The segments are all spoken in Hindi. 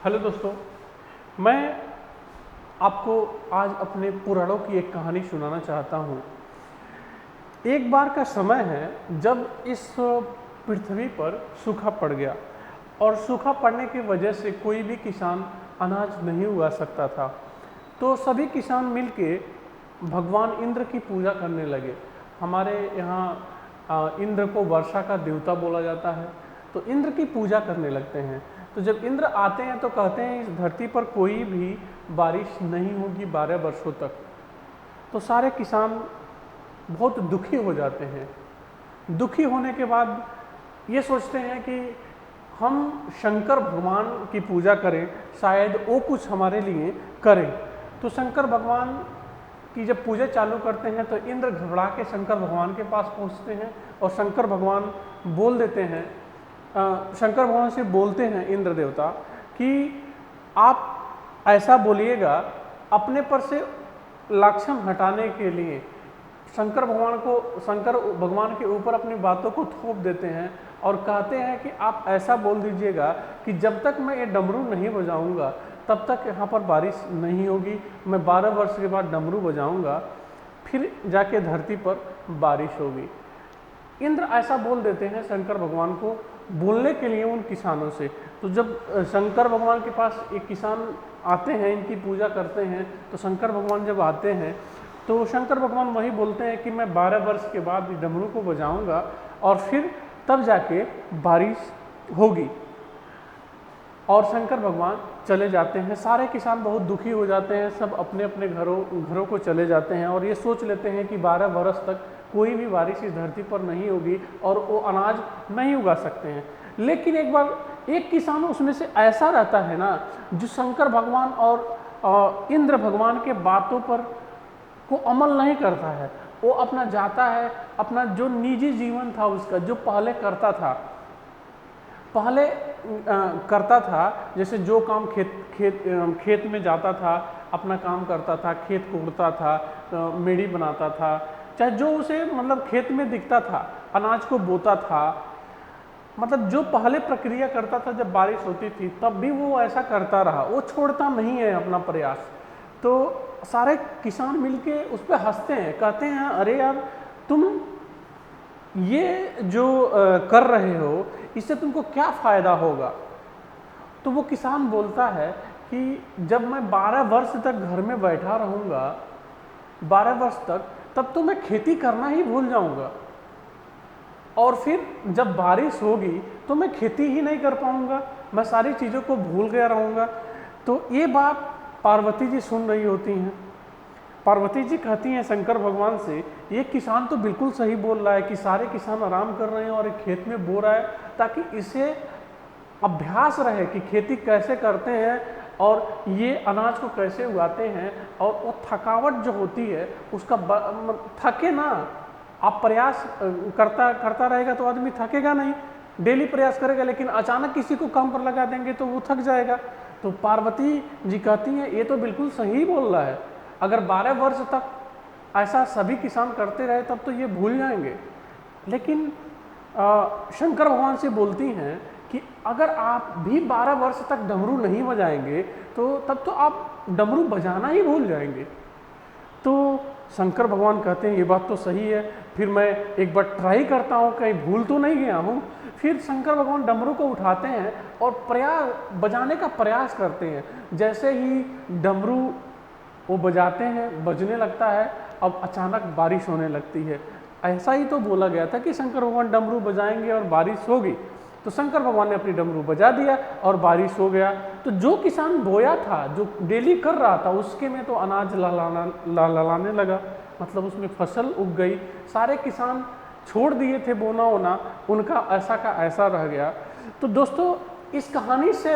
हेलो दोस्तों, मैं आपको आज अपने पुराणों की एक कहानी सुनाना चाहता हूँ। एक बार का समय है जब इस पृथ्वी पर सूखा पड़ गया और सूखा पड़ने की वजह से कोई भी किसान अनाज नहीं उगा सकता था। तो सभी किसान मिलके भगवान इंद्र की पूजा करने लगे। हमारे यहाँ इंद्र को वर्षा का देवता बोला जाता है, तो इंद्र की पूजा करने लगते हैं। तो जब इंद्र आते हैं तो कहते हैं इस धरती पर कोई भी बारिश नहीं होगी 12 वर्षों तक। तो सारे किसान बहुत दुखी हो जाते हैं। दुखी होने के बाद ये सोचते हैं कि हम शंकर भगवान की पूजा करें, शायद वो कुछ हमारे लिए करें। तो शंकर भगवान की जब पूजा चालू करते हैं तो इंद्र घबरा के शंकर भगवान के पास पहुंचते हैं और शंकर भगवान बोल देते हैं, शंकर भगवान से बोलते हैं इंद्र देवता कि आप ऐसा बोलिएगा अपने पर से लाक्षण हटाने के लिए। शंकर भगवान के ऊपर अपनी बातों को थोप देते हैं और कहते हैं कि आप ऐसा बोल दीजिएगा कि जब तक मैं ये डमरू नहीं बजाऊंगा तब तक यहाँ पर बारिश नहीं होगी। मैं 12 वर्ष के बाद डमरू बजाऊंगा, फिर जाके धरती पर बारिश होगी। इंद्र ऐसा बोल देते हैं शंकर भगवान को बोलने के लिए उन किसानों से। तो जब शंकर भगवान के पास एक किसान आते हैं, इनकी पूजा करते हैं, तो शंकर भगवान जब आते हैं तो शंकर भगवान वही बोलते हैं कि मैं 12 वर्ष के बाद डमरू को बजाऊंगा और फिर तब जाके बारिश होगी। और शंकर भगवान चले जाते हैं। सारे किसान बहुत दुखी हो जाते हैं, सब अपने अपने घरों को चले जाते हैं और ये सोच लेते हैं कि 12 वर्ष तक कोई भी बारिश इस धरती पर नहीं होगी और वो अनाज नहीं उगा सकते हैं। लेकिन एक बार एक किसान उसमें से ऐसा रहता है ना, जो शंकर भगवान और इंद्र भगवान के बातों पर को अमल नहीं करता है। वो अपना जाता है, अपना जो निजी जीवन था उसका, जो पहले करता था, जैसे जो काम खेत में जाता था, अपना काम करता था, खेत कोड़ता था, मेड़ी बनाता था, चाहे जो उसे मतलब खेत में दिखता था, अनाज को बोता था, मतलब जो पहले प्रक्रिया करता था जब बारिश होती थी तब भी वो ऐसा करता रहा, वो छोड़ता नहीं है अपना प्रयास। तो सारे किसान मिलके उस पर हंसते हैं, कहते हैं अरे यार तुम ये जो कर रहे हो इससे तुमको क्या फ़ायदा होगा। तो वो किसान बोलता है कि जब मैं 12 वर्ष तक घर में बैठा रहूँगा, 12 वर्ष तक, तब तो मैं खेती करना ही भूल जाऊँगा और फिर जब बारिश होगी तो मैं खेती ही नहीं कर पाऊँगा, मैं सारी चीज़ों को भूल गया रहूँगा। तो ये बात पार्वती जी सुन रही होती हैं। पार्वती जी कहती हैं शंकर भगवान से, ये किसान तो बिल्कुल सही बोल रहा है कि सारे किसान आराम कर रहे हैं और एक खेत में बो रहा है, ताकि इसे अभ्यास रहे कि खेती कैसे करते हैं और ये अनाज को कैसे उगाते हैं। और वो थकावट जो होती है उसका थके ना, आप प्रयास करता रहेगा तो आदमी थकेगा नहीं, डेली प्रयास करेगा, लेकिन अचानक किसी को काम पर लगा देंगे तो वो थक जाएगा। तो पार्वती जी कहती हैं ये तो बिल्कुल सही बोल रहा है, अगर 12 वर्ष तक ऐसा सभी किसान करते रहे तब तो ये भूल जाएंगे। लेकिन शंकर भगवान से बोलती हैं कि अगर आप भी 12 वर्ष तक डमरू नहीं बजाएंगे तो तब तो आप डमरू बजाना ही भूल जाएंगे। तो शंकर भगवान कहते हैं ये बात तो सही है, फिर मैं एक बार ट्राई करता हूँ, कहीं भूल तो नहीं गया हूँ। फिर शंकर भगवान डमरू को उठाते हैं और बजाने का प्रयास करते हैं। जैसे ही डमरू वो बजाते हैं, बजने लगता है, अब अचानक बारिश होने लगती है। ऐसा ही तो बोला गया था कि शंकर भगवान डमरू बजाएंगे और बारिश होगी। तो शंकर भगवान ने अपनी डमरू बजा दिया और बारिश हो गया। तो जो किसान बोया था, जो डेली कर रहा था, उसके में तो अनाज लहलाने लगा, मतलब उसमें फसल उग गई। सारे किसान छोड़ दिए थे बोना होना, उनका ऐसा का ऐसा रह गया। तो दोस्तों इस कहानी से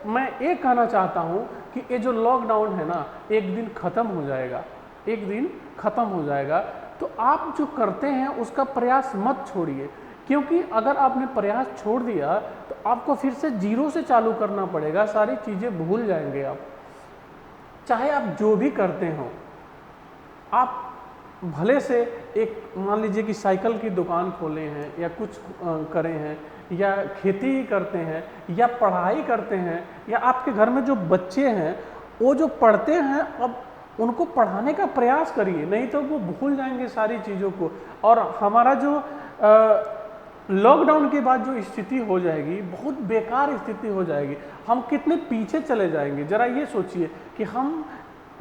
मैं ये कहना चाहता हूँ कि ये जो लॉकडाउन है ना, एक दिन ख़त्म हो जाएगा, एक दिन ख़त्म हो जाएगा। तो आप जो करते हैं उसका प्रयास मत छोड़िए, क्योंकि अगर आपने प्रयास छोड़ दिया तो आपको फिर से जीरो से चालू करना पड़ेगा, सारी चीज़ें भूल जाएंगे आप। चाहे आप जो भी करते हो, आप भले से एक मान लीजिए कि साइकिल की दुकान खोले हैं या कुछ करे हैं, या खेती ही करते हैं, या पढ़ाई करते हैं, या आपके घर में जो बच्चे हैं वो जो पढ़ते हैं, अब उनको पढ़ाने का प्रयास करिए, नहीं तो वो भूल जाएंगे सारी चीज़ों को। और हमारा जो लॉकडाउन के बाद जो स्थिति हो जाएगी, बहुत बेकार स्थिति हो जाएगी। हम कितने पीछे चले जाएंगे। ज़रा ये सोचिए कि हम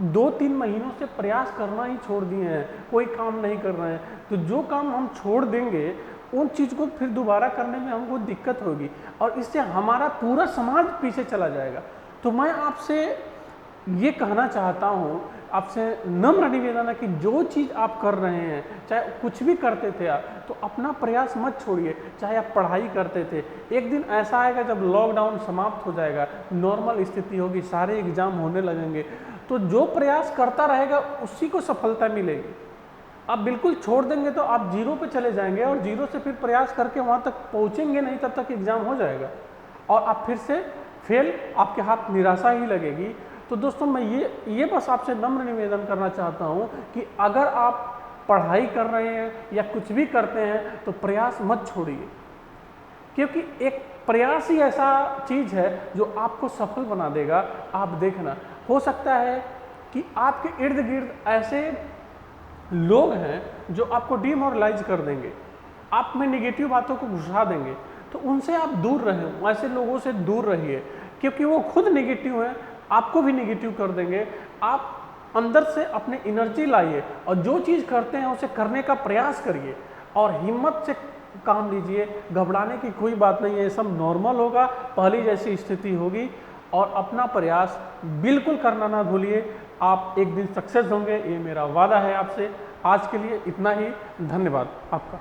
2-3 महीनों से प्रयास करना ही छोड़ दिए हैं, कोई काम नहीं कर रहे हैं। तो जो काम हम छोड़ देंगे उन चीज़ को फिर दोबारा करने में हमको दिक्कत होगी, और इससे हमारा पूरा समाज पीछे चला जाएगा। तो मैं आपसे ये कहना चाहता हूँ, आपसे नम्र निवेदन है कि जो चीज़ आप कर रहे हैं, चाहे कुछ भी करते थे आप, तो अपना प्रयास मत छोड़िए। चाहे आप पढ़ाई करते थे, एक दिन ऐसा आएगा जब लॉकडाउन समाप्त हो जाएगा, नॉर्मल स्थिति होगी, सारे एग्ज़ाम होने लगेंगे, तो जो प्रयास करता रहेगा उसी को सफलता मिलेगी। आप बिल्कुल छोड़ देंगे तो आप जीरो पे चले जाएंगे, और जीरो से फिर प्रयास करके वहाँ तक पहुँचेंगे नहीं, तब तक एग्ज़ाम हो जाएगा और आप फिर से फेल, आपके हाथ निराशा ही लगेगी। तो दोस्तों मैं ये बस आपसे नम्र निवेदन करना चाहता हूँ कि अगर आप पढ़ाई कर रहे हैं या कुछ भी करते हैं तो प्रयास मत छोड़िए, क्योंकि एक प्रयास ही ऐसा चीज़ है जो आपको सफल बना देगा। आप देखना, हो सकता है कि आपके इर्द गिर्द ऐसे लोग हैं जो आपको डिमोरलाइज कर देंगे, आप में निगेटिव बातों को घुसा देंगे, तो उनसे आप दूर रहें, ऐसे लोगों से दूर रहिए, क्योंकि वो खुद निगेटिव हैं, आपको भी निगेटिव कर देंगे। आप अंदर से अपने एनर्जी लाइए और जो चीज़ करते हैं उसे करने का प्रयास करिए और हिम्मत से काम लीजिए। घबराने की कोई बात नहीं है, ये सब नॉर्मल होगा, पहली जैसी स्थिति होगी, और अपना प्रयास बिल्कुल करना ना भूलिए। आप एक दिन सक्सेस होंगे, ये मेरा वादा है आपसे। आज के लिए इतना ही, धन्यवाद आपका।